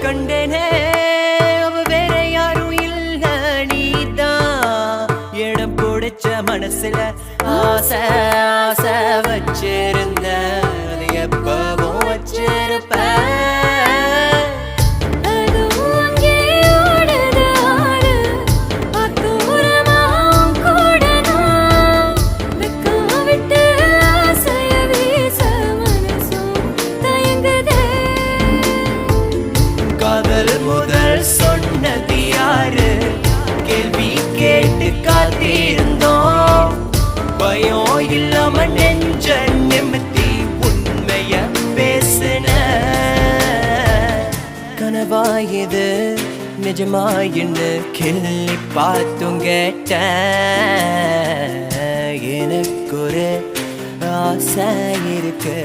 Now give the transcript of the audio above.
கண்டேனே அவ வேற யாரும் இல்ல நீதான் இடம் பிடிச்ச மனசுல ஆசை ஆசை வச்சிருந்த அது எப்பவும் வச்சிருப்ப முதல் சொன்னது யாரு கேள்வி கேட்டு காத்திருந்தோம் பயம் இல்லாம நெஞ்ச நிமித்தி உண்மைய பேசுன கனவாயுது நிஜமாயின்னு கிள்ளி பார்த்தும் கேட்ட எனக்கு ஒரு ஆசை இருக்கு